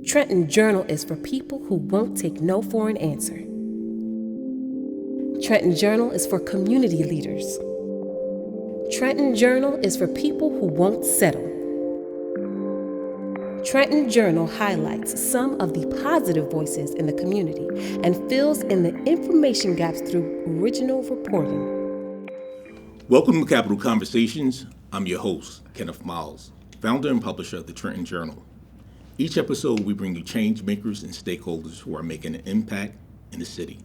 Trenton Journal is for people who won't take no for an answer. Trenton Journal is for community leaders. Trenton Journal is for people who won't settle. Trenton Journal highlights some of the positive voices in the community and fills in the information gaps through original reporting. Welcome to Capital Conversations. I'm your host, Kenneth Miles, founder and publisher of the Trenton Journal. Each episode, we bring you change makers and stakeholders who are making an impact in the city.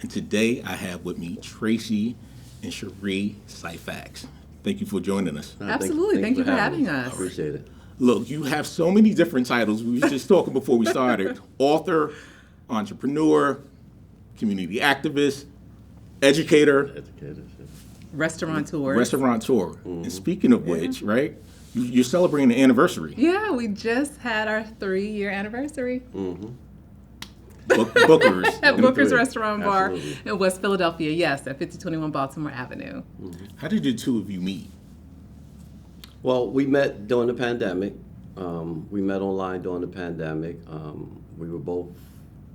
And today, I have with me Tracey and Cheri Syphax. Thank you for joining us. Absolutely. Thank you for having us. I appreciate it. Look, you have so many different titles. We were just talking before we started. Author, entrepreneur, community activist, educator, Restaurateur. Mm-hmm. And speaking of which, right, you're celebrating the anniversary. Yeah, we just had our 3-year anniversary. Mm-hmm. Booker's. At Booker's Restaurant Bar Absolutely. in West Philadelphia, yes, at 5021 Baltimore Avenue. Mm-hmm. How did the two of you meet? Well, we met during the pandemic. We met online during the pandemic. We were both,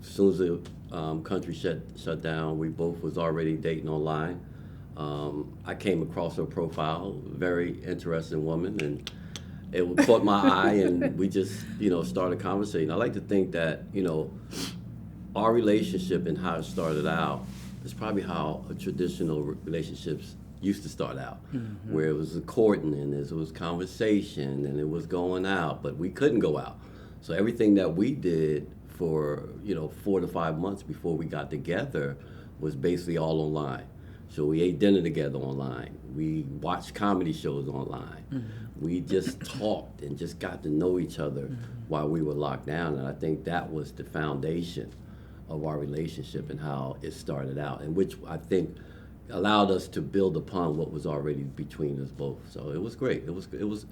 as soon as the country shut down, we both was already dating online. I came across her profile, very interesting woman, and it caught my eye, and we just, started conversating. I like to think that, our relationship and how it started out is probably how traditional relationships used to start out, where it was a courting and it was conversation and it was going out, but we couldn't go out. So everything that we did for 4 to 5 months before we got together was basically all online. So we ate dinner together online. We watched comedy shows online. We just talked and just got to know each other while we were locked down. And I think that was the foundation of our relationship and how it started out, and which I think allowed us to build upon what was already between us both. So it was great. It was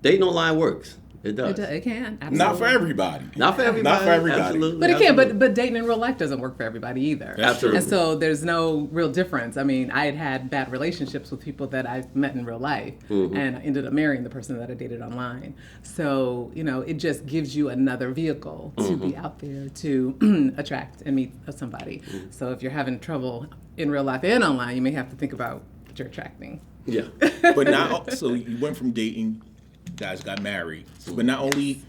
dating online works. It does. It can. Absolutely. Not for everybody. Not for everybody. Absolutely. But it can, but dating in real life doesn't work for everybody either. Absolutely. And so there's no real difference. I mean, I had bad relationships with people that I've met in real life, and I ended up marrying the person that I dated online. So, it just gives you another vehicle to be out there to attract and meet somebody. So if you're having trouble in real life and online, you may have to think about what you're attracting. Yeah. But now, so you went from dating, you guys got married, but not only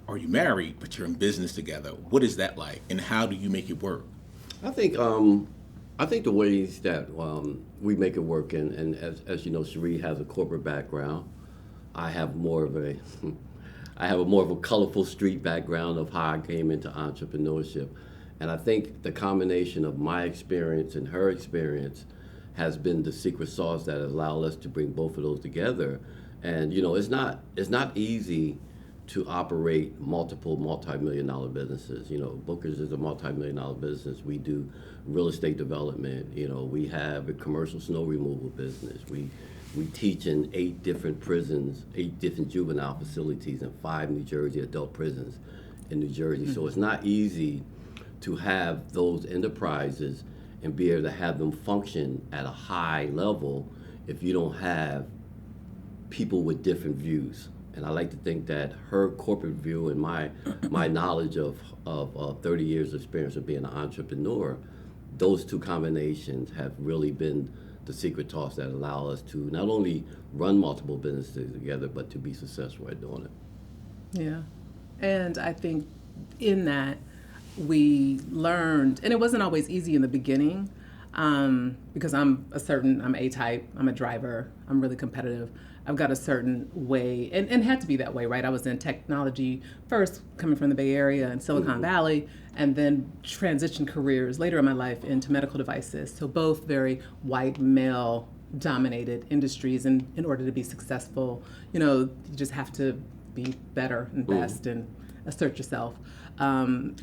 are you married, but you're in business together. What is that like, and how do you make it work? I think the ways that we make it work, and as you know, Cheri has a corporate background. I have more of a colorful street background of how I came into entrepreneurship, and I think the combination of my experience and her experience has been the secret sauce that has allowed us to bring both of those together. And it's not easy to operate multiple multi-million-dollar businesses. Booker's is a multi-million-dollar business. We do real estate development. We have a commercial snow removal business. We teach in 8 different prisons, 8 different juvenile facilities, and 5 New Jersey adult prisons in New Jersey. So it's not easy to have those enterprises and be able to have them function at a high level if you don't have people with different views. And I like to think that her corporate view and my knowledge of 30 years of experience of being an entrepreneur, those two combinations have really been the secret sauce that allow us to not only run multiple businesses together, but to be successful at doing it. Yeah. And I think in that we learned, and it wasn't always easy in the beginning, because I'm A-type, I'm a driver, I'm really competitive. I've got a certain way, and had to be that way, right? I was in technology first, coming from the Bay Area and Silicon Valley, and then transitioned careers later in my life into medical devices. So both very white, male-dominated industries, and in order to be successful, you just have to be better and best and assert yourself.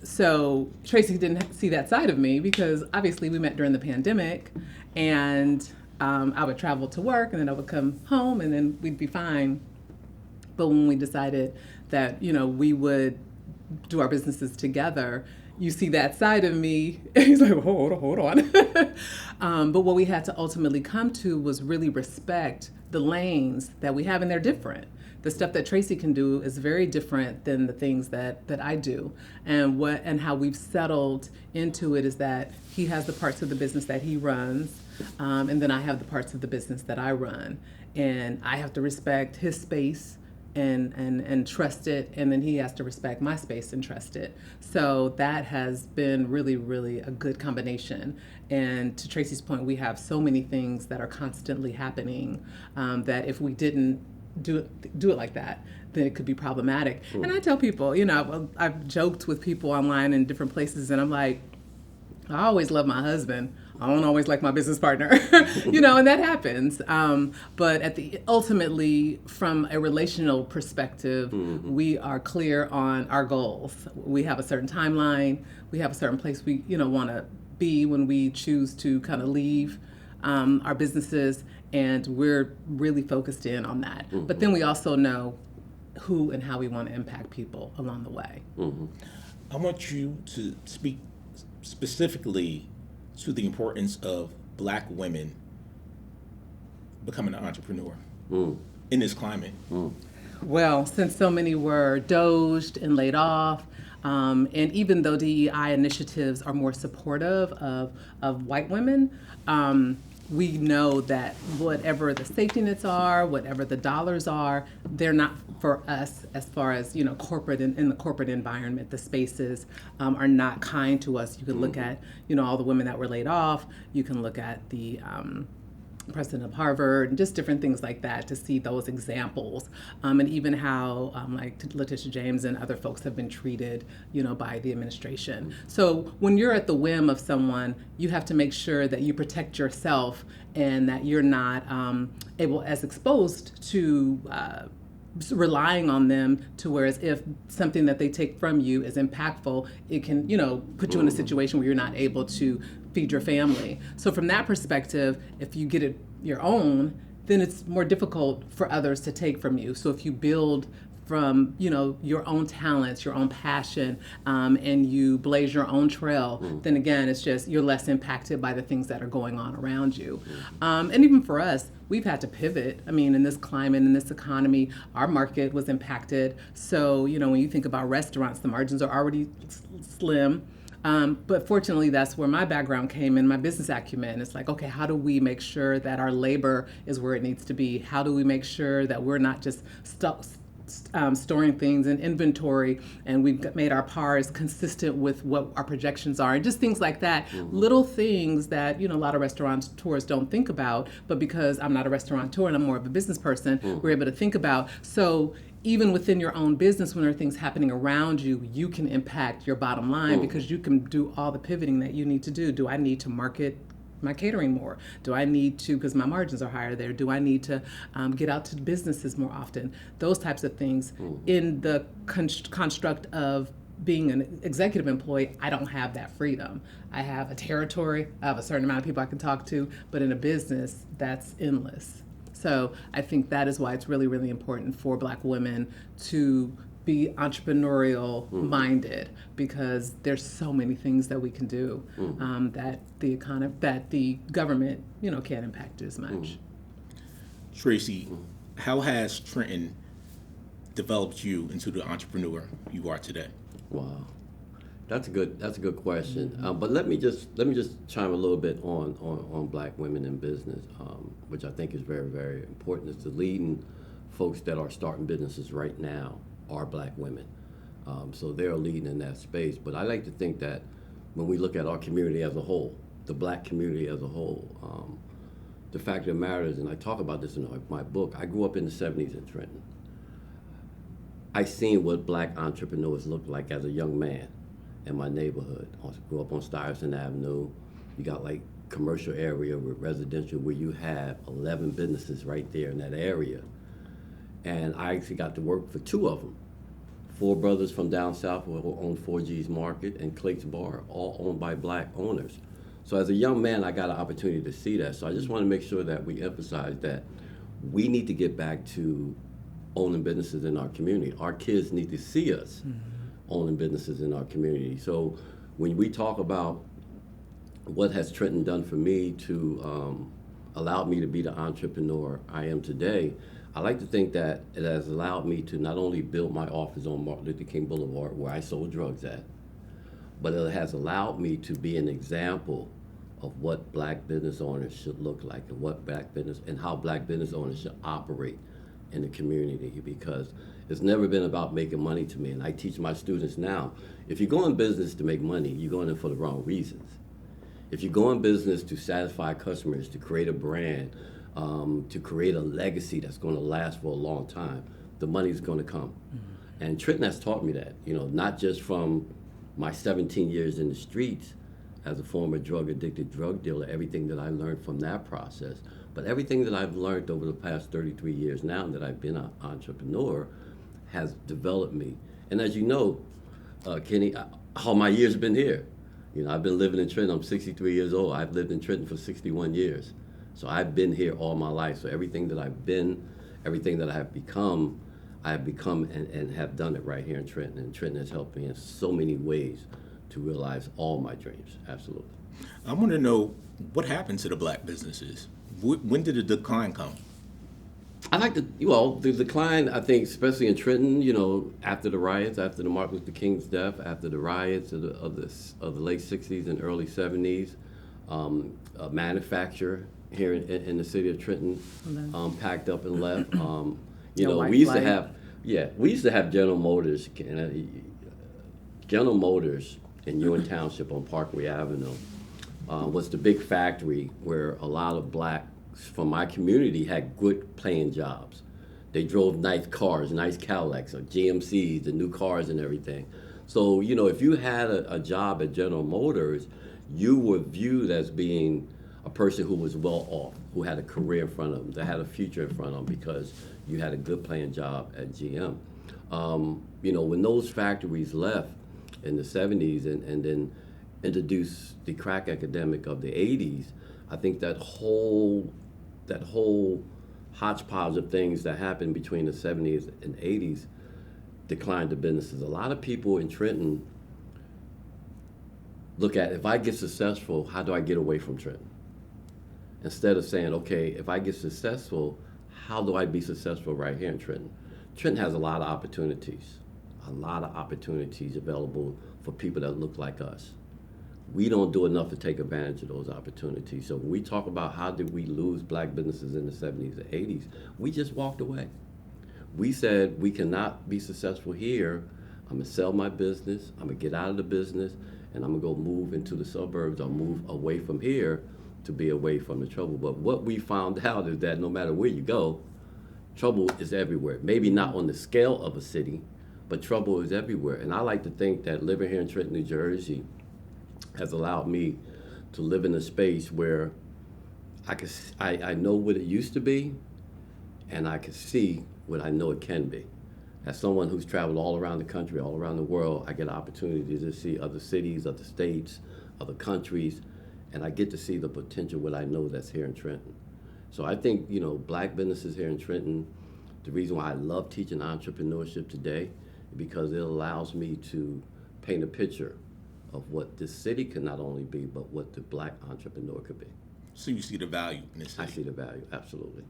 So Tracey didn't see that side of me because obviously we met during the pandemic, and I would travel to work and then I would come home and then we'd be fine. But when we decided that, we would do our businesses together, you see that side of me. And he's like, hold on. But what we had to ultimately come to was really respect the lanes that we have, and they're different. the stuff that Tracey can do is very different than the things that I do. And how we've settled into it is that he has the parts of the business that he runs, and then I have the parts of the business that I run. And I have to respect his space and trust it, and then he has to respect my space and trust it. So that has been really, really a good combination. And to Tracey's point, we have so many things that are constantly happening that if we didn't do it like that, then it could be problematic. And I tell people, I've joked with people online in different places, and I'm like, I always love my husband. I don't always like my business partner, and that happens. But ultimately, from a relational perspective, we are clear on our goals. We have a certain timeline. We have a certain place we, want to be when we choose to kind of leave our businesses, and we're really focused in on that. But then we also know who and how we want to impact people along the way. I want you to speak specifically to the importance of Black women becoming an entrepreneur in this climate. Well, since so many were doged and laid off, and even though DEI initiatives are more supportive of white women, we know that whatever the safety nets are, whatever the dollars are, they're not for us as far as, corporate in the corporate environment. The spaces are not kind to us. You can look at, all the women that were laid off. You can look at the president of Harvard and just different things like that to see those examples. And even how like Letitia James and other folks have been treated, by the administration. So when you're at the whim of someone, you have to make sure that you protect yourself and that you're not as exposed to relying on them to whereas if something that they take from you is impactful, it can, put you in a situation where you're not able to feed your family. So from that perspective, if you get it your own, then it's more difficult for others to take from you. So if you build from, your own talents, your own passion, and you blaze your own trail, then again, it's just you're less impacted by the things that are going on around you. And even for us, we've had to pivot. I mean, in this climate, in this economy, our market was impacted. So, when you think about restaurants, the margins are already slim. But fortunately, that's where my background came in, my business acumen. It's like, okay, how do we make sure that our labor is where it needs to be? How do we make sure that we're not just stuck storing things in inventory and we've made our PARs consistent with what our projections are and just things like that. Little things that, a lot of restaurateurs don't think about, but because I'm not a restaurateur and I'm more of a business person, we're able to think about. So even within your own business, when there are things happening around you, you can impact your bottom line because you can do all the pivoting that you need to do. Do I need to market my catering more? Do I need to, because my margins are higher there, do I need to get out to businesses more often? Those types of things. In the construct of being an executive employee, I don't have that freedom. I have a territory, I have a certain amount of people I can talk to, but in a business, that's endless. So I think that is why it's really, really important for Black women to be entrepreneurial minded, because there's so many things that we can do that the government can't impact as much. Tracey, how has Trenton developed you into the entrepreneur you are today? Wow, that's a good question. But let me just chime a little bit on Black women in business, which I think is very, very important. It's the leading folks that are starting businesses right now are Black women. So they're leading in that space. But I like to think that when we look at our community as a whole, the Black community as a whole, the fact of the matter is, and I talk about this in my book, I grew up in the 70s in Trenton. I seen what Black entrepreneurs looked like as a young man in my neighborhood. I grew up on Stuyvesant Avenue. You got like commercial area with residential where you have 11 businesses right there in that area. And I actually got to work for two of them. Four brothers from down south who owned 4G's Market and Clake's Bar, all owned by Black owners. So as a young man, I got an opportunity to see that. So I just want to make sure that we emphasize that we need to get back to owning businesses in our community. Our kids need to see us owning businesses in our community. So when we talk about what has Trenton done for me to allow me to be the entrepreneur I am today, I like to think that it has allowed me to not only build my office on Martin Luther King Boulevard, where I sold drugs at, but it has allowed me to be an example of what black business owners should look like and how black business owners should operate in the community, because it's never been about making money to me. And I teach my students now, if you go in business to make money, you're going in for the wrong reasons. If you go in business to satisfy customers, to create a brand, to create a legacy that's going to last for a long time, the money's going to come. Mm-hmm. And Trenton has taught me that, not just from my 17 years in the streets as a former drug-addicted drug dealer, everything that I learned from that process, but everything that I've learned over the past 33 years now that I've been an entrepreneur has developed me. And as you know, Kenny, all my years have been here. I've been living in Trenton. I'm 63 years old. I've lived in Trenton for 61 years. So I've been here all my life. So everything that I've been, everything that I have become and have done it right here in Trenton. And Trenton has helped me in so many ways to realize all my dreams. Absolutely. I want to know what happened to the black businesses. When did the decline come? The decline, I think, especially in Trenton, after the riots, after the Martin Luther King's death, after the riots of the late 60s and early 70s, manufacture here in the city of Trenton packed up and left. We used to have General Motors. General Motors in Ewan Township on Parkway Avenue was the big factory where a lot of blacks from my community had good paying jobs. They drove nice cars, nice Cadillacs, or GMCs, the new cars and everything. So, if you had a job at General Motors, you were viewed as being a person who was well off, who had a career in front of them, that had a future in front of them because you had a good paying job at GM. When those factories left in the 70s and then introduced the crack epidemic of the 80s, I think that whole hodgepodge of things that happened between the 70s and 80s declined the businesses. A lot of people in Trenton look at, if I get successful, how do I get away from Trenton? Instead of saying, okay, if I get successful, how do I be successful right here in Trenton? Trenton has a lot of opportunities available for people that look like us. We don't do enough to take advantage of those opportunities. So when we talk about how did we lose black businesses in the 70s and 80s, we just walked away. We said we cannot be successful here. I'm gonna sell my business, I'm gonna get out of the business, and I'm gonna go move into the suburbs or move away from here to be away from the trouble. But what we found out is that no matter where you go, trouble is everywhere. Maybe not on the scale of a city, but trouble is everywhere. And I like to think that living here in Trenton, New Jersey, has allowed me to live in a space where I know what it used to be, and I can see what I know it can be. As someone who's traveled all around the country, all around the world, I get opportunities to see other cities, other states, other countries, and I get to see the potential what I know that's here in Trenton. So I think, black businesses here in Trenton, the reason why I love teaching entrepreneurship today is because it allows me to paint a picture of what this city can not only be, but what the black entrepreneur could be. So you see the value in this city? I see the value, absolutely.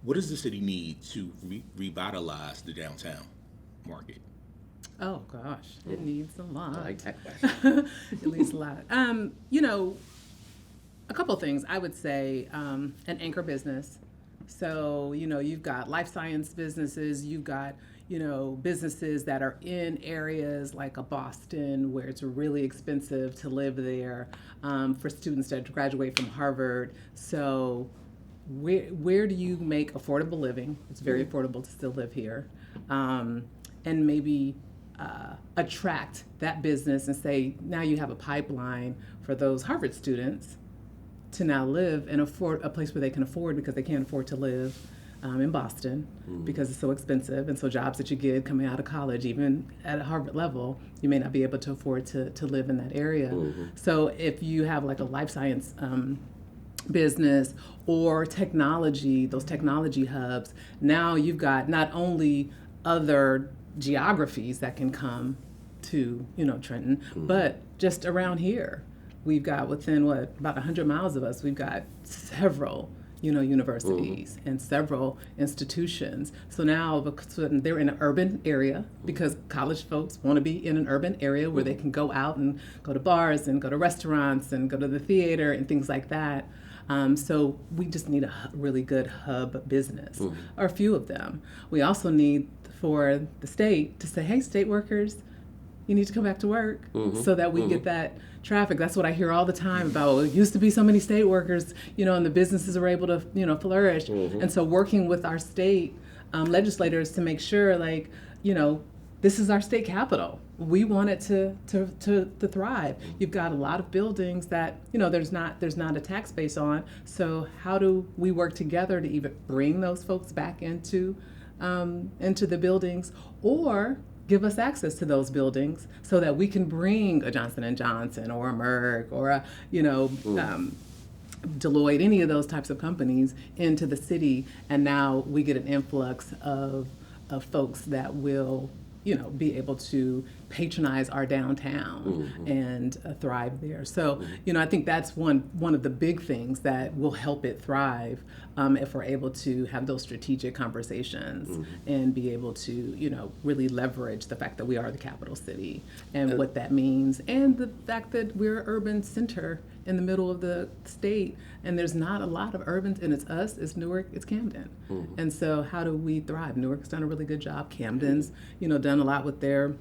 What does the city need to revitalize the downtown market? Oh gosh, it needs a lot. It needs a lot. A couple things. I would say an anchor business. So you've got life science businesses. You've got businesses that are in areas like a Boston where it's really expensive to live there for students that graduate from Harvard. So where do you make affordable living? It's very affordable to still live here. And maybe attract that business and say, now you have a pipeline for those Harvard students to now live and afford a place where they can afford, because they can't afford to live in Boston because it's so expensive. And so jobs that you get coming out of college, even at a Harvard level, you may not be able to afford to live in that area. So if you have like a life science business or technology, those technology hubs, now you've got not only other geographies that can come to, Trenton, but just around here. We've got within about 100 miles of us, we've got several, universities and several institutions. So now they're in an urban area because college folks want to be in an urban area where they can go out and go to bars and go to restaurants and go to the theater and things like that. So we just need a really good hub business, or a few of them. We also need for the state to say, hey, state workers, you need to come back to work so that we get that traffic. That's what I hear all the time about, well, it used to be so many state workers, and the businesses are able to, flourish. And so working with our state legislators to make sure, this is our state capital. We want it to thrive. You've got a lot of buildings that, there's not a tax base on. So how do we work together to even bring those folks back into the buildings, or give us access to those buildings so that we can bring a Johnson & Johnson or a Merck or a, Deloitte, any of those types of companies into the city. And now we get an influx of folks that will, be able to patronize our downtown and thrive there. So, I think that's one of the big things that will help it thrive if we're able to have those strategic conversations and be able to, really leverage the fact that we are the capital city and what that means, and the fact that we're an urban center in the middle of the state, and there's not a lot of urban, and it's us, it's Newark, it's Camden. And so how do we thrive? Newark's done a really good job. Camden's, done a lot with their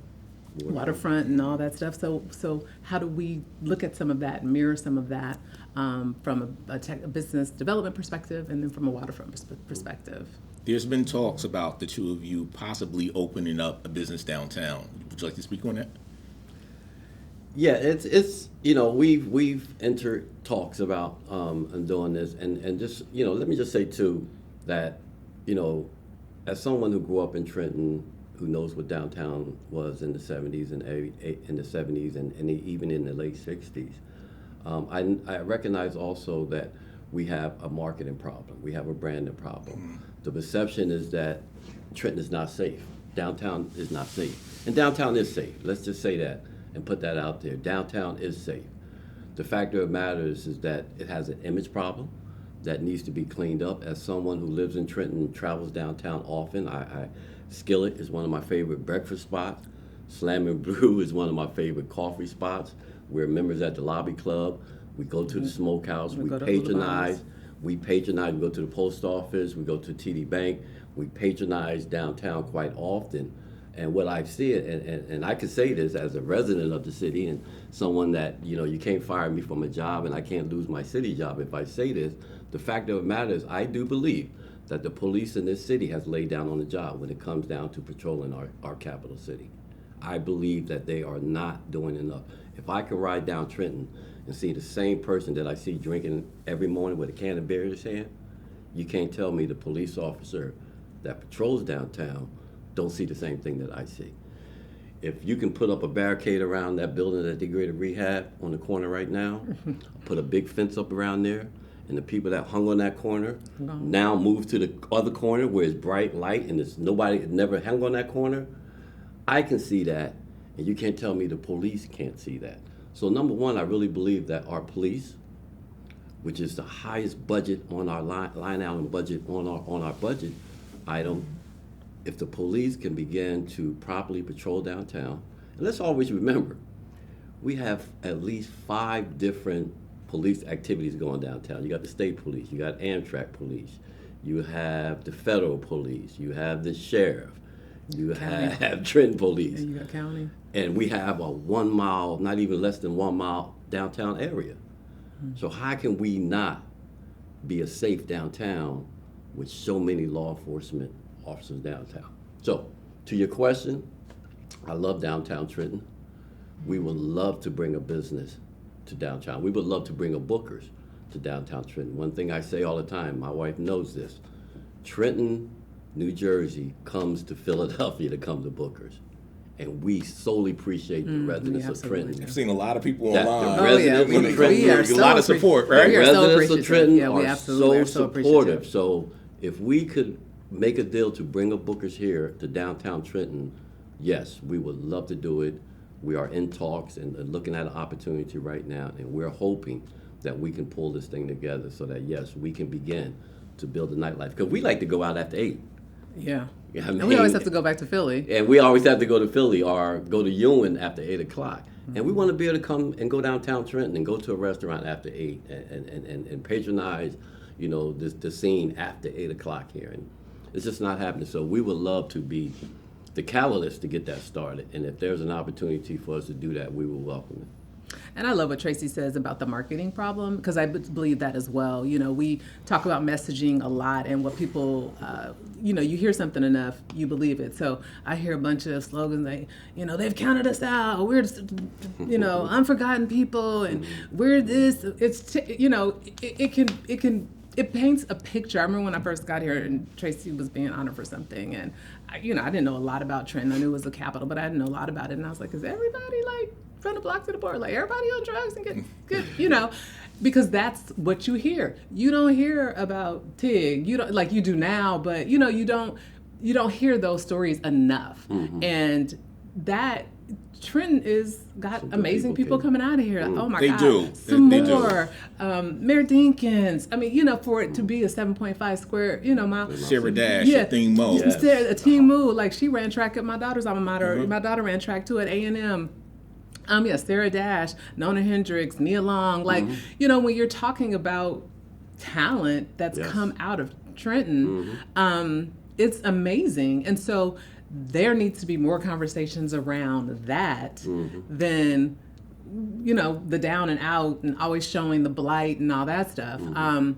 waterfront and all that stuff. So how do we look at some of that and mirror some of that from a business development perspective, and then from a waterfront perspective? There's been talks about the two of you possibly opening up a business downtown. Would you like to speak on that? Yeah, it's we've entered talks about and doing this, and just let me just say too that as someone who grew up in Trenton, who knows what downtown was in the 70s and in the 70s and even in the late 60s, I recognize also that we have a marketing problem, we have a branding problem. The perception is that Trenton is not safe, downtown is not safe, and downtown is safe. Let's just say that and put that out there. Downtown is safe. The fact of the matter is that it has an image problem that needs to be cleaned up. As someone who lives in Trenton and travels downtown often, Skillet is one of my favorite breakfast spots. Slam and Brew is one of my favorite coffee spots. We're members at the Lobby Club. We go to the Smokehouse. We patronize. We go to the post office. We go to TD Bank. We patronize downtown quite often. And what I see it, and I can say this as a resident of the city and someone that, you can't fire me from a job and I can't lose my city job if I say this. The fact of the matter is I do believe that the police in this city has laid down on the job when it comes down to patrolling our capital city. I believe that they are not doing enough. If I could ride down Trenton and see the same person that I see drinking every morning with a can of beer in his hand, you can't tell me the police officer that patrols downtown don't see the same thing that I see. If you can put up a barricade around that building that they go to rehab on the corner right now, put a big fence up around there, and the people that hung on that corner now move to the other corner where it's bright light and there's nobody that never hung on that corner, I can see that, and you can't tell me the police can't see that. So number one, I really believe that our police, which is the highest budget on our line item budget on our budget item, if the police can begin to properly patrol downtown, and let's always remember, we have at least 5 different police activities going downtown. You got the state police, you got Amtrak police, you have the federal police, you have the sheriff, you have Trenton police. And you got county. And we have a 1 mile, not even less than 1 mile downtown area. So how can we not be a safe downtown with so many law enforcement officers downtown? So, to your question, I love downtown Trenton. We would love to bring a business to downtown. We would love to bring a Booker's to downtown Trenton. One thing I say all the time, my wife knows this, Trenton, New Jersey comes to Philadelphia to come to Booker's. And we solely appreciate the residents of Trenton. I've seen a lot of people That online. the residents we of Trenton, are so a lot of support, right? We are so residents of Trenton Yeah, we are absolutely so are so supportive. appreciative. So if we could make a deal to bring a Booker's here to downtown Trenton, yes, we would love to do it. We are in talks and looking at an opportunity right now, and we're hoping that we can pull this thing together so that, yes, we can begin to build a nightlife. Because we like to go out after 8. Yeah. I And we always have to go back to Philly. And we always have to go to Philly or go to Ewan after 8 o'clock. Mm-hmm. And we want to be able to come and go downtown Trenton and go to a restaurant after 8 and patronize, the scene after 8 o'clock here. And it's just not happening. So we would love to be the catalyst to get that started. And if there's an opportunity for us to do that, we will welcome it. And I love what Tracey says about the marketing problem, because I believe that as well. We talk about messaging a lot, and what people, you hear something enough, you believe it. So I hear a bunch of slogans like, they've counted us out. We're, unforgotten people, and we're this. It paints a picture. I remember when I first got here and Tracey was being honored for something, and I didn't know a lot about Trenton. I knew it was the capital, but I didn't know a lot about it. And I was like, is everybody from the block to the board, like everybody on drugs and get because that's what you hear. You don't hear about TIG. You don't, like you do now, but you don't hear those stories enough. Mm-hmm. And that Trenton is got some amazing people coming out of here. Mm. Oh my God. They more. Mayor Dinkins. I mean, for it to be a 7.5 square, mile. Sarah Dash, a Thing Mo. Yes. A Thing Mo. Like she ran track at my daughter's alma mater. Mm-hmm. My daughter ran track too at A&M. Sarah Dash, Nona Hendricks, Nia Long. Like, when you're talking about talent that's come out of Trenton, it's amazing. And so there needs to be more conversations around that than, the down and out and always showing the blight and all that stuff. Someone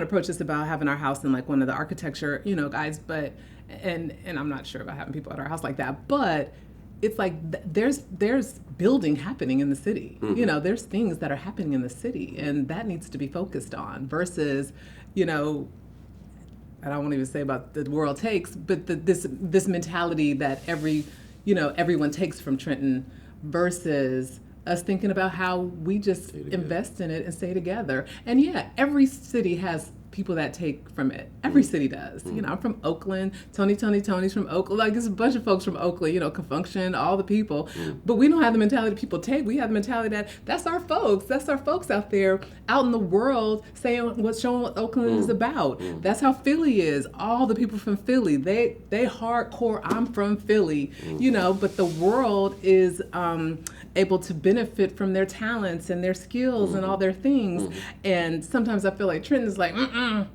approached us about having our house in like one of the architecture, guys, but, and I'm not sure about having people at our house like that, but it's like there's building happening in the city. Mm-hmm. There's things that are happening in the city, and that needs to be focused on versus, and I won't even say about the world takes, but this mentality that everyone takes from Trenton versus us thinking about how we just invest in it and stay together. And yeah, every city has people that take from it. Every city does. I'm from Oakland. Tony's from Oakland. Like, there's a bunch of folks from Oakland, Confunction, all the people. But we don't have the mentality people take. We have the mentality that's our folks. That's our folks out there, out in the world, showing what Oakland is about. That's how Philly is. All the people from Philly, they hardcore, I'm from Philly, but the world is able to benefit from their talents and their skills and all their things. And sometimes I feel like Trenton's like, and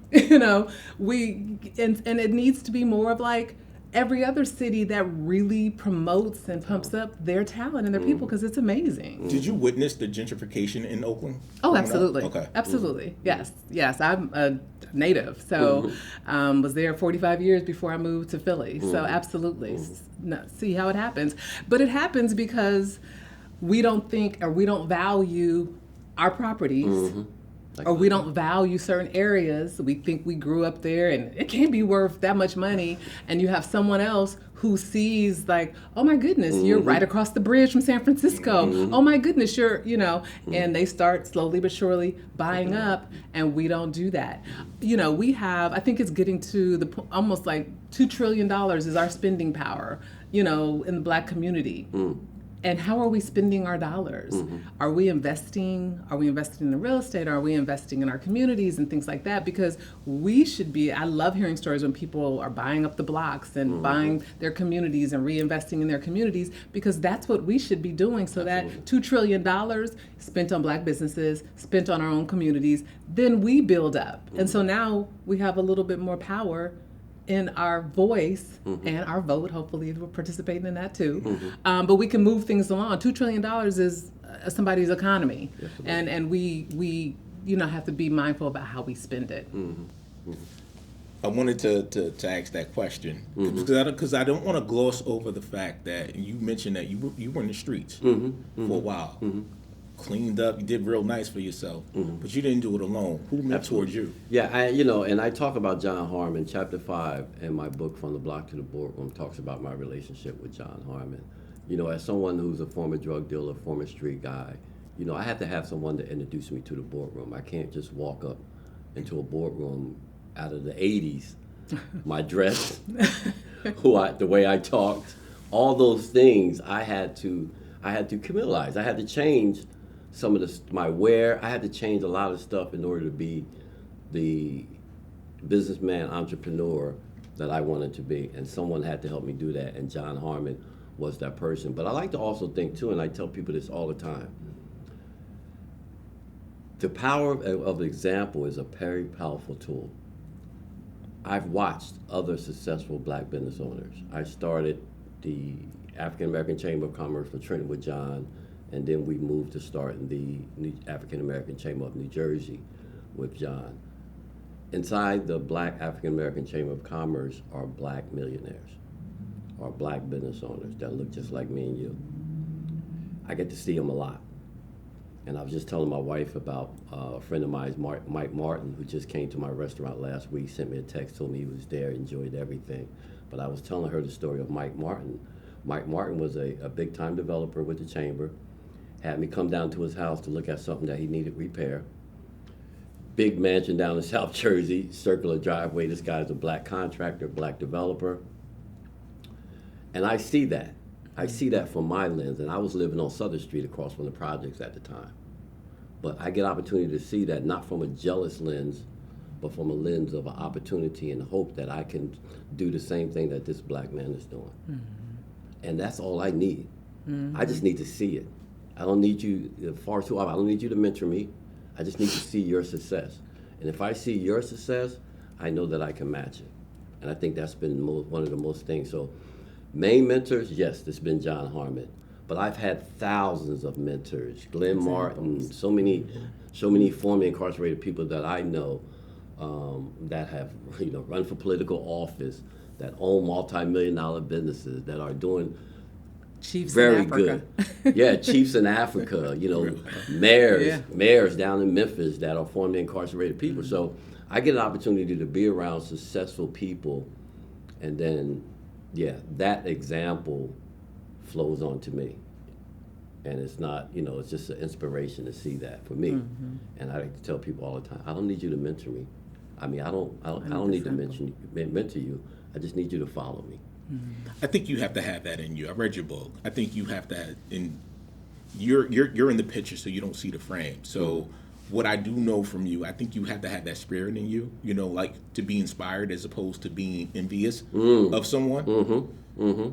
it needs to be more of like every other city that really promotes and pumps up their talent and their people, because it's amazing. Did you witness the gentrification in Oakland? Oh, absolutely. Okay. Absolutely. Yes. I'm a native, so was there 45 years before I moved to Philly. So absolutely. See how it happens. But it happens because we don't think or we don't value our properties. Or we don't value certain areas. We think we grew up there and it can't be worth that much money. And you have someone else who sees like, oh my goodness, you're right across the bridge from San Francisco. Oh my goodness, you're, and they start slowly but surely buying up, and we don't do that. We have, I think it's getting to the almost like $2 trillion is our spending power, in the Black community. And how are we spending our dollars? Are we investing? Are we investing in real estate? Are we investing in our communities and things like that? Because we should be, I love hearing stories when people are buying up the blocks and buying their communities and reinvesting in their communities, because that's what we should be doing. So that $2 trillion spent on Black businesses, spent on our own communities, then we build up. And so now we have a little bit more power in our voice and our vote. Hopefully we're participating in that too. But we can move things along. $2 trillion is somebody's economy. Yes, and we have to be mindful about how we spend it. I wanted to ask that question because I don't want to gloss over the fact that you mentioned that you were in the streets for a while. Cleaned up, you did real nice for yourself, but you didn't do it alone. Who mentored you? Yeah, and I talk about John Harmon. Chapter 5 in my book, From the Block to the Boardroom, talks about my relationship with John Harmon. As someone who's a former drug dealer, former street guy, I have to have someone to introduce me to the boardroom. I can't just walk up into a boardroom out of the 80s. My dress, the way I talked, all those things I had to criminalize. I had to change some of my wear. I had to change a lot of stuff in order to be the businessman, entrepreneur that I wanted to be. And someone had to help me do that, and John Harmon was that person. But I like to also think too, and I tell people this all the time, the power of example is a very powerful tool. I've watched other successful black business owners. I started the African American Chamber of Commerce for Trenton with John, and then we moved to start the African American Chamber of New Jersey with John. Inside the Black African American Chamber of Commerce are black millionaires, are black business owners that look just like me and you. I get to see them a lot. And I was just telling my wife about a friend of mine, Mike Martin, who just came to my restaurant last week, sent me a text, told me he was there, enjoyed everything. But I was telling her the story of Mike Martin. Mike Martin was a big-time developer with the chamber, had me come down to his house to look at something that he needed repair. Big mansion down in South Jersey, circular driveway. This guy's a black contractor, black developer. And I see that. I see that from my lens, and I was living on Southern Street across from the projects at the time. But I get opportunity to see that not from a jealous lens, but from a lens of an opportunity and hope that I can do the same thing that this black man is doing. Mm-hmm. And that's all I need. Mm-hmm. I just need to see it. I don't need you, far too often, I don't need you to mentor me. I just need to see your success. And if I see your success, I know that I can match it. And I think that's been one of the most things. So main mentors, yes, it's been John Harmon. But I've had thousands of mentors. Glenn Martin, so many formerly incarcerated people that I know that have run for political office, that own multi-million-dollar businesses, that are doing Chiefs very in Africa. good. Yeah, chiefs in Africa, mayors down in Memphis that are formerly incarcerated people. Mm-hmm. So I get an opportunity to be around successful people, and then, that example flows on to me. And it's not, it's just an inspiration to see that for me. Mm-hmm. And I like to tell people all the time, I don't need you to mentor me. I mean, I don't need to mentor you. I just need you to follow me. Mm-hmm. I think you have to have that in you. I read your book. I think you have that you're in the picture, so you don't see the frame. So what I do know from you, I think you have to have that spirit in you, like to be inspired as opposed to being envious of someone. Mm-hmm. Mm-hmm.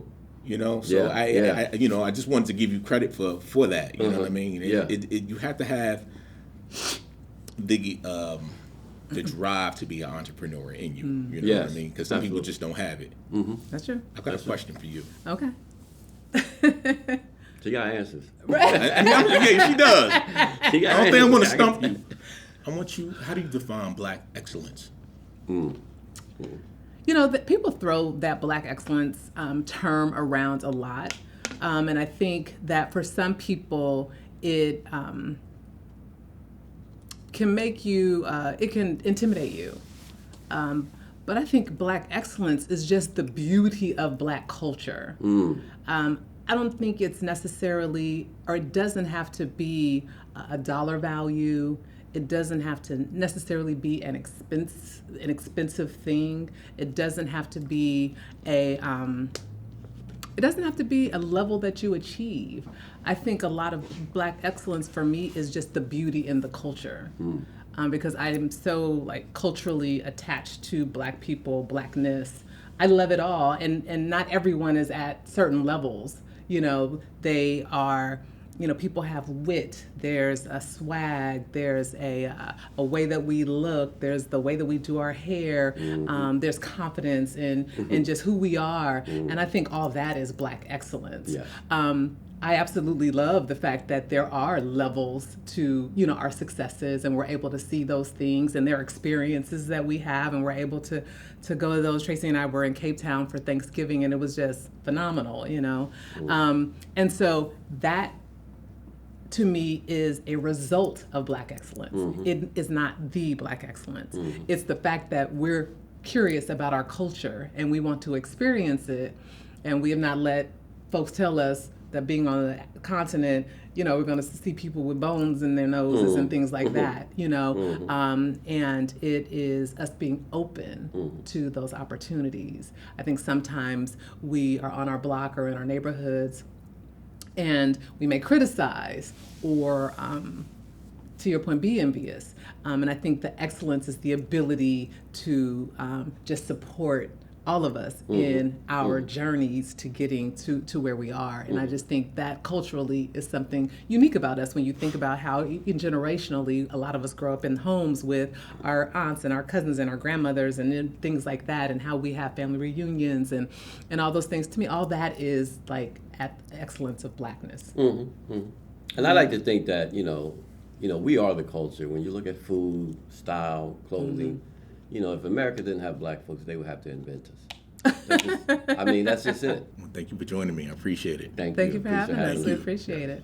So I just wanted to give you credit for that. You know what I mean? You have to have the drive to be an entrepreneur in you. You know what I mean? Because some people just don't have it. Mm-hmm. That's true. I've got a question for you. Okay. She got answers. Yeah, she does. She got I don't answers. think I want to stump you. I want you. How do you define black excellence? That people throw that black excellence term around a lot, and I think that for some people it can make you, it can intimidate you. But I think black excellence is just the beauty of black culture. I don't think it's necessarily, or it doesn't have to be a dollar value. It doesn't have to necessarily be an expensive thing. It doesn't have to be a level that you achieve. I think a lot of black excellence for me is just the beauty in the culture. Because I am so culturally attached to black people, blackness. I love it all, and not everyone is at certain levels. They are, people have wit, there's a swag, there's a way that we look, there's the way that we do our hair, there's confidence in just who we are, and I think all that is black excellence. Yeah. I absolutely love the fact that there are levels to, our successes, and we're able to see those things, and there are experiences that we have, and we're able to go to those. Tracy and I were in Cape Town for Thanksgiving, and it was just phenomenal, And so that, to me, is a result of black excellence. Mm-hmm. It is not the black excellence. Mm-hmm. It's the fact that we're curious about our culture, and we want to experience it, and we have not let folks tell us that being on the continent, we're going to see people with bones in their noses and things like that, and it is us being open to those opportunities. I think sometimes we are on our block or in our neighborhoods, And we may criticize or, to your point, be envious. And I think the excellence is the ability to just support all of us in our journeys to getting to where we are. And I just think that culturally is something unique about us when you think about how even generationally a lot of us grow up in homes with our aunts and our cousins and our grandmothers and then things like that, and how we have family reunions and all those things. To me, all that is like at the excellence of Blackness. And I like to think that, we are the culture. When you look at food, style, clothing, if America didn't have Black folks, they would have to invent us. That's just it. Well, thank you for joining me. I appreciate it. Thank Thank you. you for having Appreciate us. having We appreciate it.